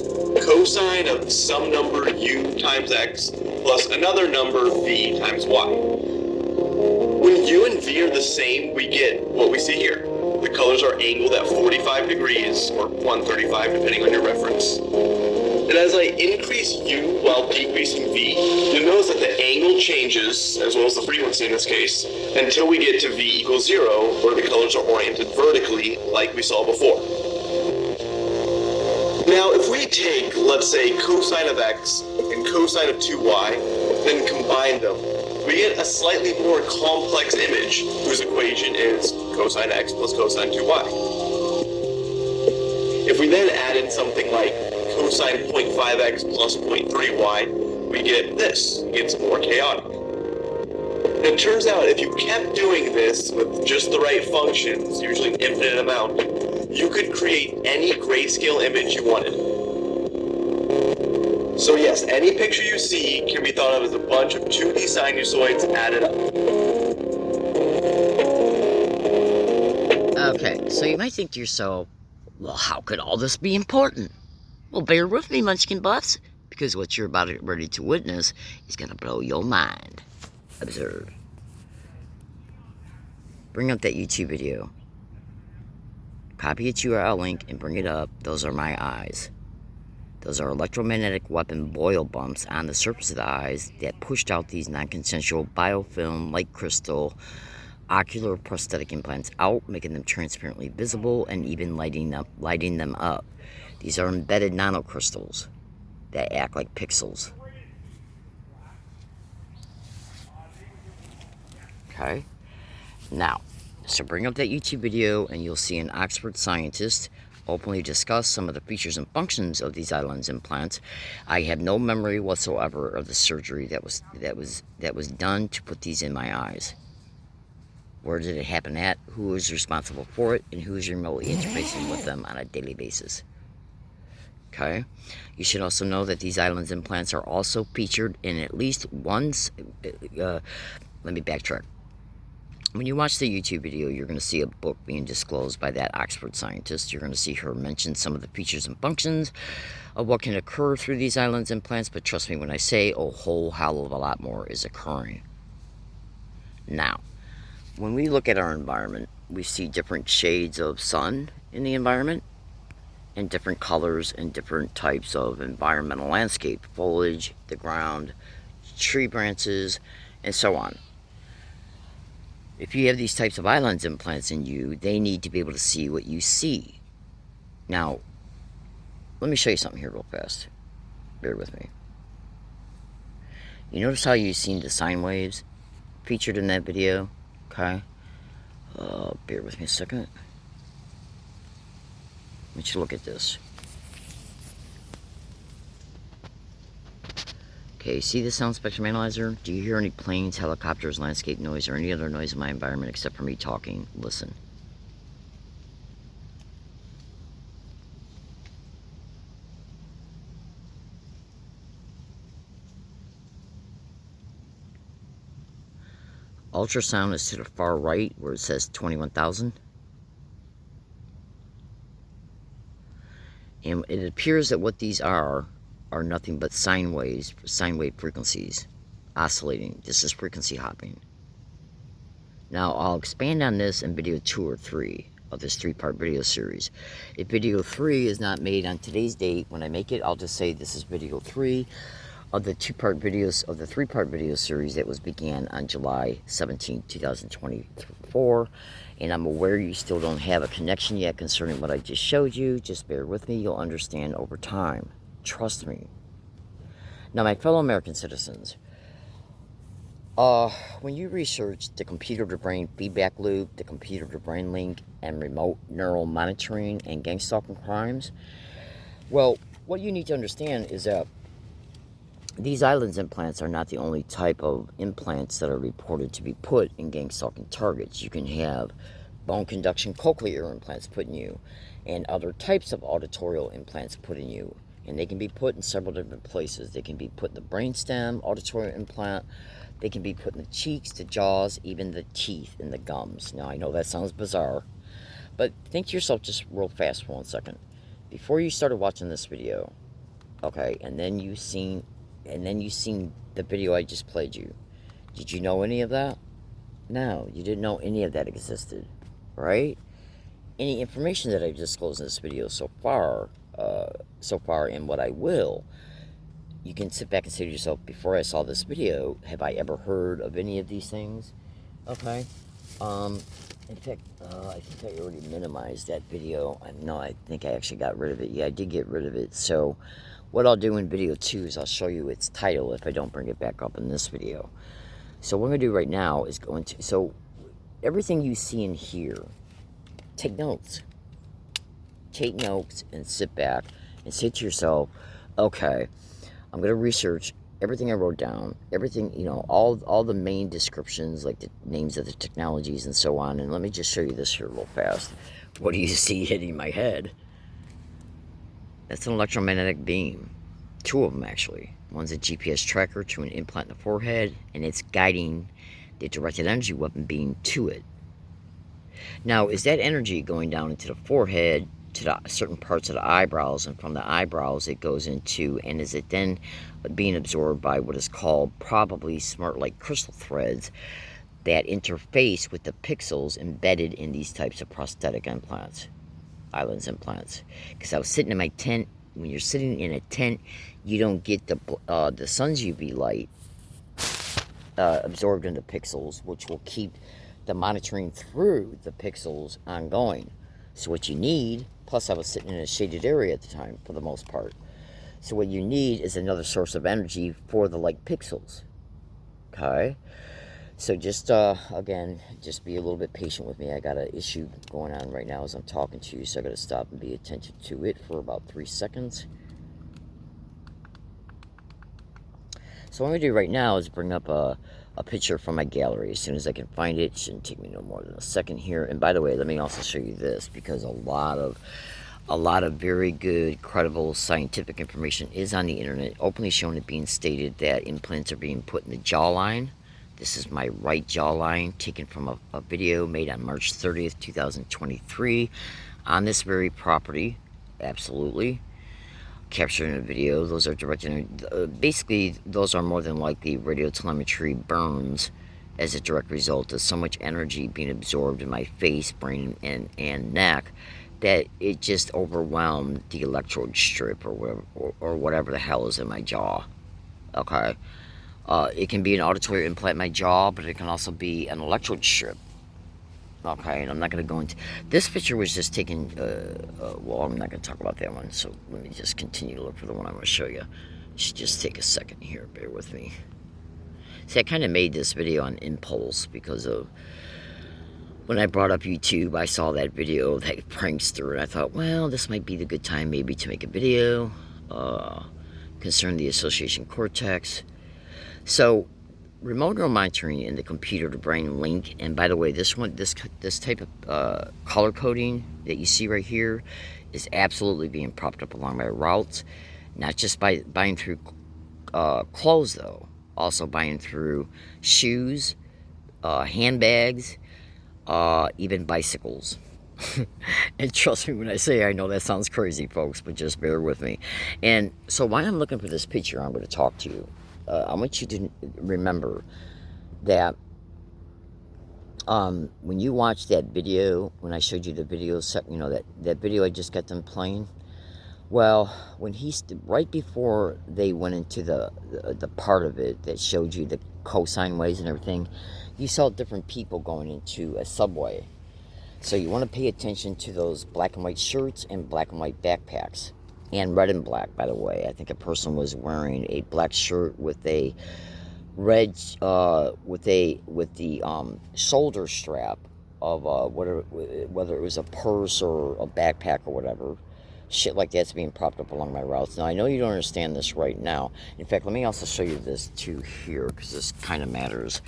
Cosine of some number u times x plus another number v times y. When u and v are the same, we get what we see here. The colors are angled at 45 degrees, or 135 depending on your reference. And as I increase u while decreasing v, you'll notice that the angle changes, as well as the frequency in this case, until we get to v equals 0, where the colors are oriented vertically, like we saw before. Now, if we take, let's say, cosine of x and cosine of 2y, then combine them, we get a slightly more complex image, whose equation is cosine x plus cosine 2y. If we then add in something like cosine 0.5x plus 0.3y, we get this. It's more chaotic. And it turns out if you kept doing this with just the right functions, usually an infinite amount, you could create any grayscale image you wanted. So yes, any picture you see can be thought of as a bunch of 2D sinusoids added up. Okay, so you might think to yourself, well, how could all this be important? Well, bear with me, Munchkin Buffs, because what you're about to get ready to witness is going to blow your mind. Observe. Bring up that YouTube video. Copy its URL link and bring it up. Those are my eyes. Those are electromagnetic weapon boil bumps on the surface of the eyes that pushed out these non-consensual biofilm, light crystal, ocular prosthetic implants out, making them transparently visible and even lighting them up. These are embedded nanocrystals that act like pixels. Okay? Now, so bring up that YouTube video and you'll see an Oxford scientist openly discuss some of the features and functions of these eye lens implants. I have no memory whatsoever of the surgery that was done to put these in my eyes. Where did it happen at? Who is responsible for it? And who is remotely interfacing with them on a daily basis? Okay? You should also know that these eye lens implants are also featured in at least one... let me backtrack. When you watch the YouTube video, you're going to see a book being disclosed by that Oxford scientist. You're going to see her mention some of the features and functions of what can occur through these eye lens implants, but trust me when I say a whole hell of a lot more is occurring. Now, when we look at our environment, we see different shades of sun in the environment, and different colors and different types of environmental landscape, foliage, the ground, tree branches, and so on. If you have these types of eye lens implants in you, they need to be able to see what you see. Now, let me show you something here real fast. Bear with me. You notice how you've seen the sine waves featured in that video? Okay. Bear with me a second. I want you to look at this. Okay, see the sound spectrum analyzer? Do you hear any planes, helicopters, landscape noise, or any other noise in my environment except for me talking? Listen. Ultrasound is to the far right where it says 21,000. And it appears that what these are nothing but sine wave frequencies oscillating. This is frequency hopping. Now, I'll expand on this in video 2 or 3 of this 3-part video series. If video 3 is not made on today's date, when I make it, I'll just say this is video 3 of the two-part videos, of the three-part video series that was began on July 17, 2024. And I'm aware you still don't have a connection yet concerning what I just showed you. Just bear with me. You'll understand over time. Trust me. Now, my fellow American citizens, when you research the computer-to-brain feedback loop, the computer-to-brain link, and remote neural monitoring and gang stalking crimes, well, what you need to understand is that these islands implants are not the only type of implants that are reported to be put in gang stalking targets. You can have bone conduction cochlear implants put in you, and other types of auditorial implants put in you. And they can be put in several different places. They can be put in the brainstem, auditorial implant. They can be put in the cheeks, the jaws, even the teeth and the gums. Now, I know that sounds bizarre, but think to yourself just real fast for 1 second. Before you started watching this video, okay, and then you seen the video I just played you. Did you know any of that? No, you didn't know any of that existed, right? Any information that I've disclosed in this video so far, and what I will, you can sit back and say to yourself, before I saw this video, have I ever heard of any of these things? Okay. In fact, I think I already minimized that video. I think I actually got rid of it. Yeah, I did get rid of it. So what I'll do in video 2 is I'll show you its title if I don't bring it back up in this video. So what I'm going to do right now is go into, so everything you see in here, take notes. Take notes and sit back and say to yourself, okay, I'm going to research everything I wrote down, everything, you know, all the main descriptions, like the names of the technologies and so on. And let me just show you this here real fast. What do you see hitting my head? That's an electromagnetic beam. 2 of them, actually. One's a GPS tracker to an implant in the forehead, and it's guiding the directed energy weapon beam to it. Now, is that energy going down into the forehead, to the certain parts of the eyebrows, and from the eyebrows it goes into, and is it then being absorbed by what is called probably smart light crystal threads that interface with the pixels embedded in these types of prosthetic implants, islands implants? Because I was sitting in my tent. When you're sitting in a tent, you don't get the sun's UV light absorbed into pixels, which will keep the monitoring through the pixels ongoing. So what you need, plus I was sitting in a shaded area at the time for the most part, so what you need is another source of energy for the light pixels. Okay, so just again, just be a little bit patient with me. I got an issue going on right now as I'm talking to you, so I got to stop and be attentive to it for about 3 seconds. So what I'm going to do right now is bring up a picture from my gallery as soon as I can find it. It shouldn't take me no more than a second here. And by the way, let me also show you this, because a lot of very good, credible scientific information is on the internet, openly showing it being stated that implants are being put in the jawline. This is my right jawline, taken from a video made on March 30th, 2023, on this very property. Absolutely. Captured in a video. Those are directed, basically, those are more than likely radiotelemetry burns as a direct result of so much energy being absorbed in my face, brain, and neck that it just overwhelmed the electrode strip or whatever the hell is in my jaw. Okay. It can be an auditory implant in my jaw, but it can also be an electrode strip. Okay, and I'm not going to go into... This picture was just taken... well, I'm not going to talk about that one, so let me just continue to look for the one I'm going to show you. Just take a second here, bear with me. See, I kind of made this video on impulse because of... When I brought up YouTube, I saw that video, that prankster, and I thought, well, this might be the good time maybe to make a video concerning the association cortex. So... remote neural monitoring in the computer-to-brain link, and by the way, this type of color coding that you see right here is absolutely being propped up along my routes, not just by buying through clothes though, also buying through shoes, handbags, even bicycles. And trust me when I say, I know that sounds crazy, folks, but just bear with me. And so while I'm looking for this picture, I'm going to talk to you. I want you to remember that when you watch that video, when I showed you the video, you know, that video I just got them playing, Well, when right before they went into the part of it that showed you the cosine ways and everything, you saw different people going into a subway. So you want to pay attention to those black and white shirts and black and white backpacks. And red and black, by the way. I think a person was wearing a black shirt with a red, with the shoulder strap of whether it was a purse or a backpack or whatever. Shit like that's being propped up along my routes. Now, I know you don't understand this right now. In fact, let me also show you this too here, because this kind of matters.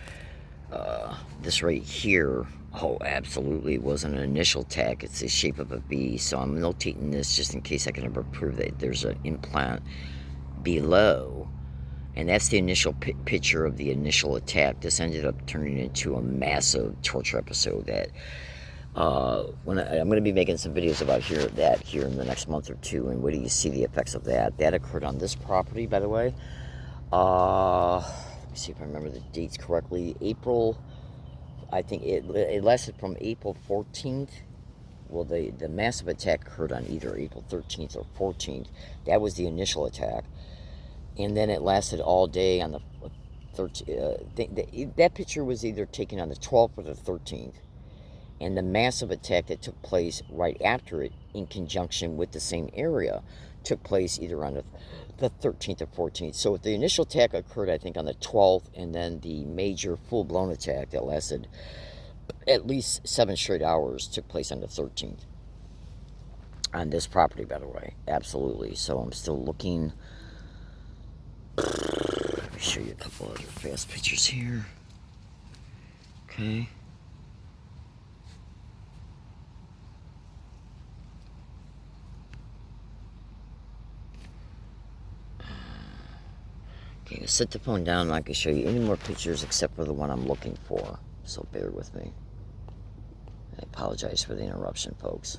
This right here, oh, absolutely was an initial attack. It's the shape of a V, so I'm notating this just in case I can ever prove that there's an implant below. And that's the initial picture of the initial attack. This ended up turning into a massive torture episode that I'm going to be making some videos about here in the next month or two, and where do you see the effects of that? That occurred on this property, by the way. Let me see if I remember the dates correctly. April, I think it lasted from April 14th. Well, the massive attack occurred on either April 13th or 14th. That was the initial attack. And then it lasted all day on the 13th. That picture was either taken on the 12th or the 13th. And the massive attack that took place right after it, in conjunction with the same area, took place either on the 13th or 14th. So the initial attack occurred, I think, on the 12th, and then the major full-blown attack that lasted at least 7 straight hours took place on the 13th. On this property, by the way. Absolutely. So I'm still looking. Let me show you a couple other fast pictures here. Okay. Okay, I'll set the phone down and I can show you any more pictures except for the one I'm looking for. So bear with me. I apologize for the interruption, folks.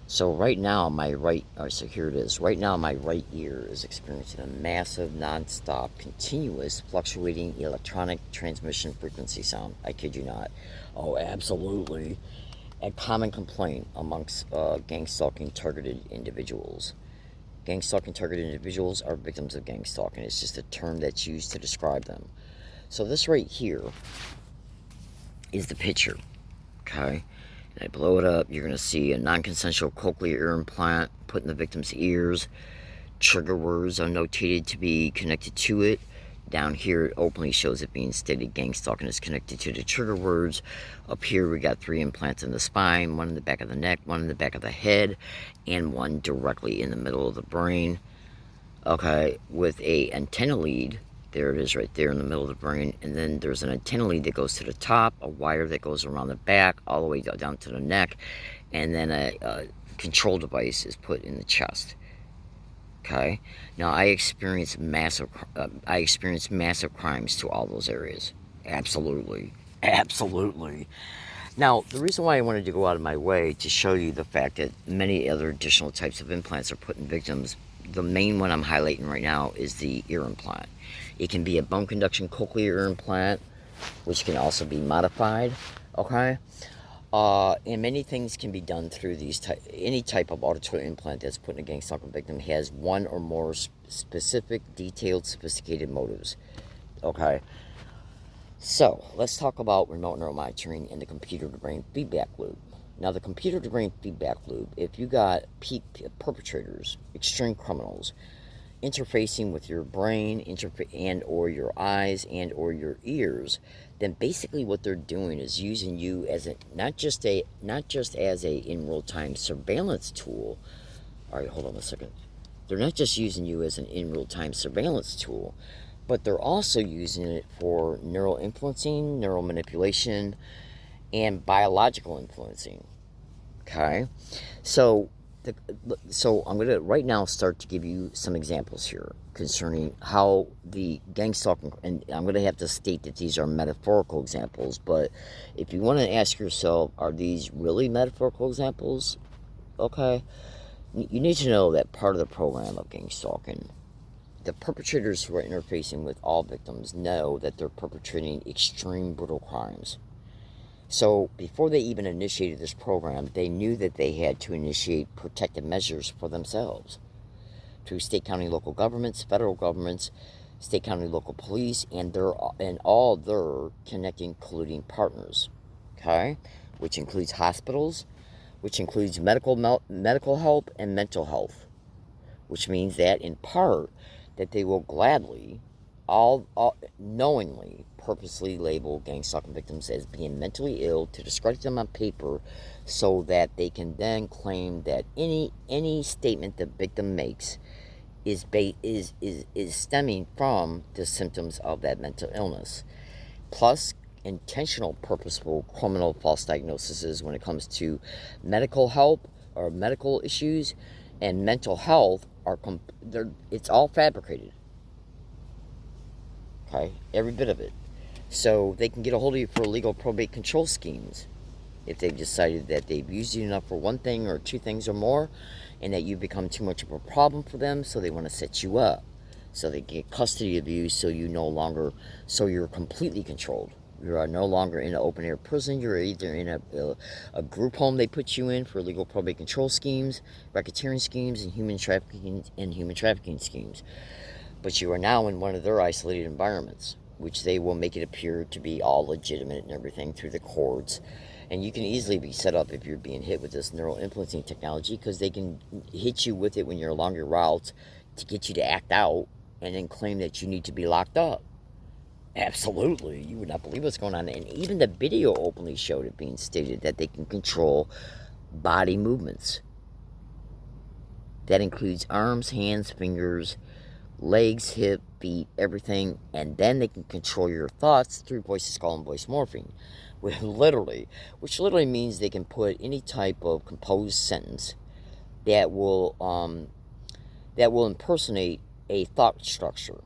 So right now, so here it is. Right now, my right ear is experiencing a massive, non-stop, continuous, fluctuating electronic transmission frequency sound. I kid you not. Oh, absolutely. A common complaint amongst gang stalking targeted individuals. Gang stalking targeted individuals are victims of gang stalking. It's just a term that's used to describe them. So this right here is the picture, okay? And I blow it up, you're going to see a non-consensual cochlear ear implant put in the victim's ears. Trigger words are notated to be connected to it. Down here, it openly shows it being stated gang stalking is connected to the trigger words. Up here, we got 3 implants in the spine, 1 in the back of the neck, 1 in the back of the head, and 1 directly in the middle of the brain. Okay, with a antenna lead. There it is right there in the middle of the brain. And then there's an antenna lead that goes to the top, a wire that goes around the back, all the way down to the neck, and then a control device is put in the chest. Okay. Now I experienced massive crimes to all those areas. Absolutely. Now, the reason why I wanted to go out of my way to show you the fact that many other additional types of implants are put in victims, the main one I'm highlighting right now is the ear implant. It can be a bone conduction cochlear ear implant, which can also be modified. Okay. And many things can be done through any type of auditory implant that's put in a gang stalking victim has 1 or more specific, detailed, sophisticated motives. Okay. So, let's talk about remote neuromonitoring and the computer-to-brain feedback loop. Now, the computer-to-brain feedback loop, if you got perpetrators, extreme criminals, interfacing with your brain and or your eyes and or your ears, then basically what they're doing is using you as not just as a in real-time surveillance tool. All right, hold on a second. They're not just using you as an in real-time surveillance tool, but they're also using it for neural influencing, neural manipulation, and biological influencing. Okay, so I'm going to right now start to give you some examples here concerning how the gang stalking, and I'm going to have to state that these are metaphorical examples, but if you want to ask yourself, are these really metaphorical examples? Okay, you need to know that part of the program of gang stalking, the perpetrators who are interfacing with all victims know that they're perpetrating extreme brutal crimes. So before they even initiated this program, they knew that they had to initiate protective measures for themselves through state, county, local governments, federal governments, state, county, local police, and all their connecting, colluding partners. Okay, which includes hospitals, which includes medical help and mental health, which means that in part that they will gladly, all knowingly, purposely label gang stalking victims as being mentally ill to discredit them on paper, so that they can then claim that any statement the victim makes is stemming from the symptoms of that mental illness. Plus, intentional, purposeful criminal false diagnoses when it comes to medical help or medical issues and mental health it's all fabricated. Okay, every bit of it. So they can get a hold of you for illegal probate control schemes if they've decided that they've used you enough for one thing or two things or more, and that you've become too much of a problem for them, so they want to set you up. So they get custody of you, so you're completely controlled. You are no longer in an open air prison. You're either in a group home they put you in for illegal probate control schemes, racketeering schemes, and human trafficking schemes. But you are now in one of their isolated environments, which they will make it appear to be all legitimate and everything through the courts. And you can easily be set up if you're being hit with this neural influencing technology, because they can hit you with it when you're along your route to get you to act out and then claim that you need to be locked up. Absolutely. You would not believe what's going on. And even the video openly showed it being stated that they can control body movements. That includes arms, hands, fingers, legs, hip, feet, everything. And then they can control your thoughts through voice-to-skull and voice morphing. Which literally means they can put any type of composed sentence that will impersonate a thought structure.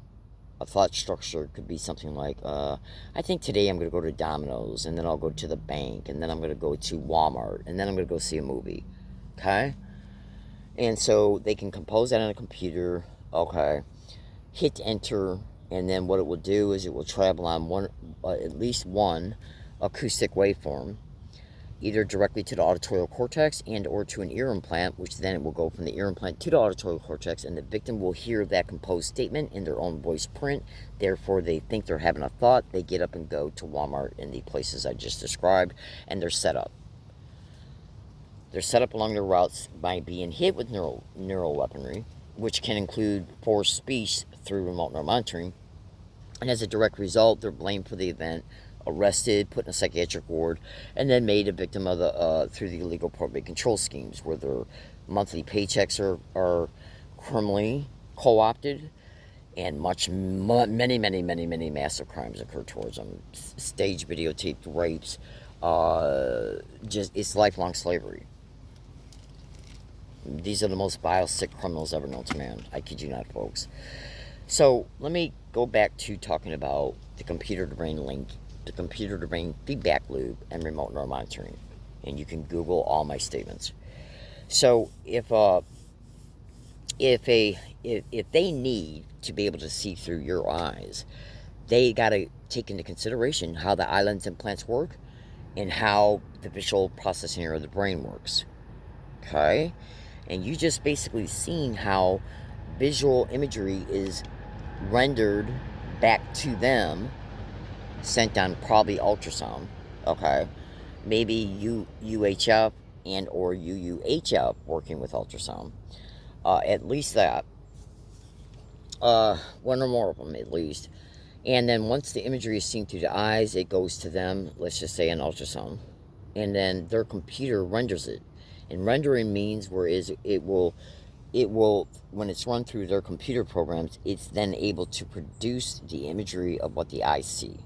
A thought structure could be something like, I think today I'm going to go to Domino's, and then I'll go to the bank, and then I'm going to go to Walmart, and then I'm going to go see a movie. Okay? And so they can compose that on a computer. Okay. Hit enter, and then what it will do is it will travel on at least one acoustic waveform, either directly to the auditory cortex and or to an ear implant, which then it will go from the ear implant to the auditory cortex, and the victim will hear that composed statement in their own voice print. Therefore, they think they're having a thought. They get up and go to Walmart in the places I just described, and they're set up. They're set up along their routes by being hit with neural weaponry, which can include forced speech through remote neural monitoring. And as a direct result, they're blamed for the event, arrested, put in a psychiatric ward, and then made a victim of through the illegal probate control schemes, where their monthly paychecks are criminally co-opted, and many massive crimes occur towards them. Staged videotaped rapes, it's lifelong slavery. These are the most vile, sick criminals ever known to man. I kid you not, folks. So let me go back to talking about the computer-to-brain link, the computer-to-brain feedback loop, and remote neural monitoring. And you can Google all my statements. So if they need to be able to see through your eyes, they got to take into consideration how the eye lens implants work and how the visual processing area of the brain works. Okay? And you just basically seen how visual imagery is rendered back to them, sent on probably ultrasound. Okay? Maybe UHF and or UUHF working with ultrasound. At least that. One or more of them at least. And then once the imagery is seen through the eyes, it goes to them, let's just say an ultrasound. And then their computer renders it. And rendering means whereas it will, when it's run through their computer programs, it's then able to produce the imagery of what the eyes see.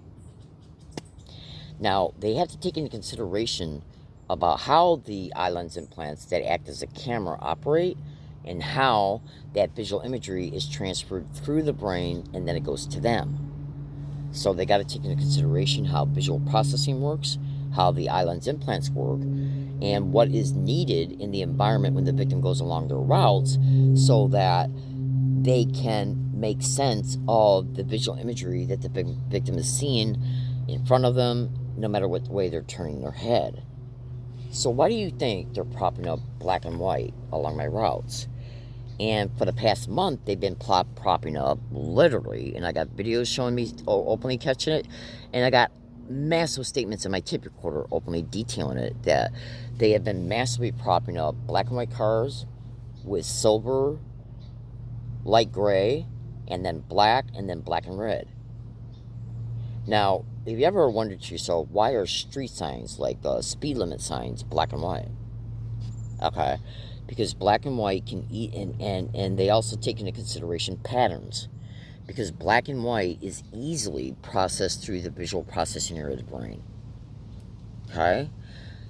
Now, they have to take into consideration about how the eye lens implants that act as a camera operate, and how that visual imagery is transferred through the brain and then it goes to them. So they got to take into consideration how visual processing works, how the eye lens implants work, and what is needed in the environment when the victim goes along their routes, so that they can make sense of the visual imagery that the victim is seeing in front of them, no matter what way they're turning their head. So why do you think they're propping up black and white along my routes? And for the past month, they've been propping up, literally, and I got videos showing me openly catching it, and I got massive statements in my tip recorder openly detailing it, that they have been massively propping up black and white cars with silver, light gray, and then black and red. Now, have you ever wondered to yourself, why are street signs like speed limit signs black and white? Okay, because black and white can eat, and they also take into consideration patterns, because black and white is easily processed through the visual processing area of the brain. Okay,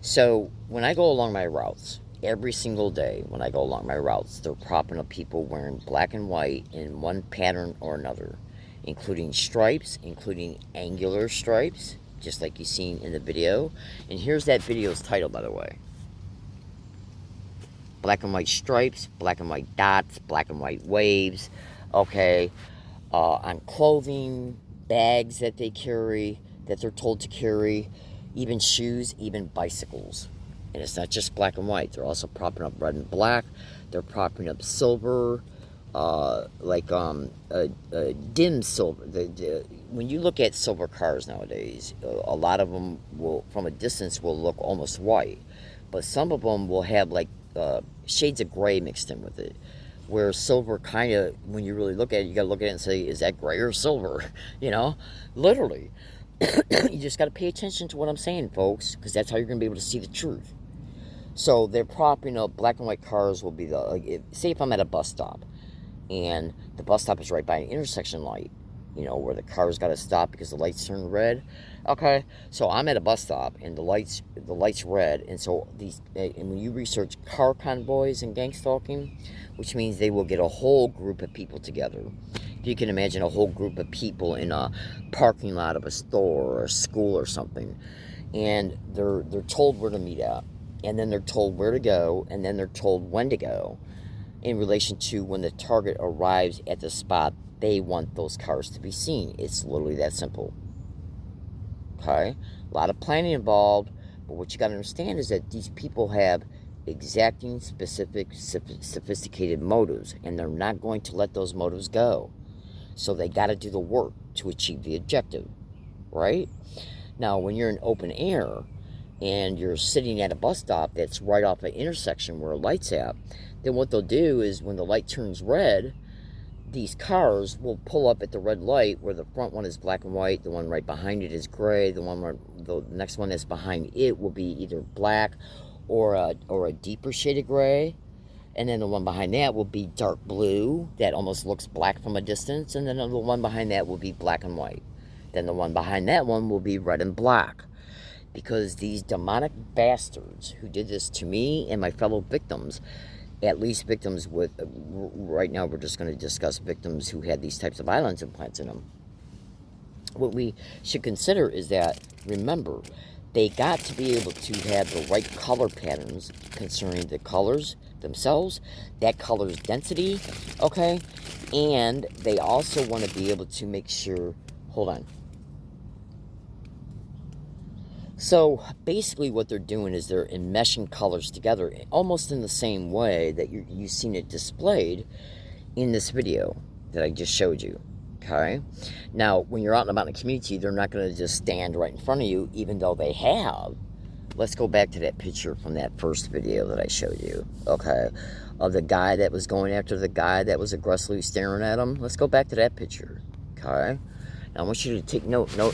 so when I go along my routes, every single day when I go along my routes, they're propping up people wearing black and white in one pattern or another, including stripes, including angular stripes, just like you've seen in the video. And here's that video's title, by the way. Black and white stripes, black and white dots, black and white waves, okay, on clothing, bags that they carry, that they're told to carry, even shoes, even bicycles. And it's not just black and white. They're also propping up red and black. They're propping up silver, dim silver. When you look at silver cars nowadays, a lot of them will, from a distance, will look almost white, but some of them will have like shades of gray mixed in with it. Where silver kind of, when you really look at it, you got to look at it and say, is that gray or silver? You know, literally. You just got to pay attention to what I'm saying, folks, because that's how you're going to be able to see the truth. So they're propping up black and white cars. Will be the, like, say if I'm at a bus stop, and the bus stop is right by an intersection light, you know, where the car's got to stop because the lights turn red. Okay, so I'm at a bus stop and the light's red, and so and when you research car convoys and gang stalking, which means they will get a whole group of people together. If you can imagine a whole group of people in a parking lot of a store or a school or something, and they're told where to meet at, and then they're told where to go, and then they're told when to go, in relation to when the target arrives at the spot they want those cars to be seen. It's literally that simple. Okay? A lot of planning involved, but what you got to understand is that these people have exacting, specific, sophisticated motives, and they're not going to let those motives go. So they got to do the work to achieve the objective, right? Now, when you're in open air and you're sitting at a bus stop that's right off an intersection where a light's at, then what they'll do is when the light turns red, these cars will pull up at the red light where the front one is black and white, the one right behind it is gray, the next one that's behind it will be either black or a deeper shade of gray, and then the one behind that will be dark blue that almost looks black from a distance, and then the one behind that will be black and white. Then the one behind that one will be red and black. Because these demonic bastards who did this to me and my fellow victims, at least victims with, right now we're just going to discuss victims who had these types of eyelens implants in them. What we should consider is that, remember, they got to be able to have the right color patterns concerning the colors themselves, that color's density, okay? And they also want to be able to make sure, hold on. So basically what they're doing is they're enmeshing colors together almost in the same way that you've seen it displayed in this video that I just showed you, okay? Now, when you're out and about in the community, they're not going to just stand right in front of you, even though they have. Let's go back to that picture from that first video that I showed you, okay, of the guy that was going after the guy that was aggressively staring at him. Let's go back to that picture, okay? Now, I want you to take note. I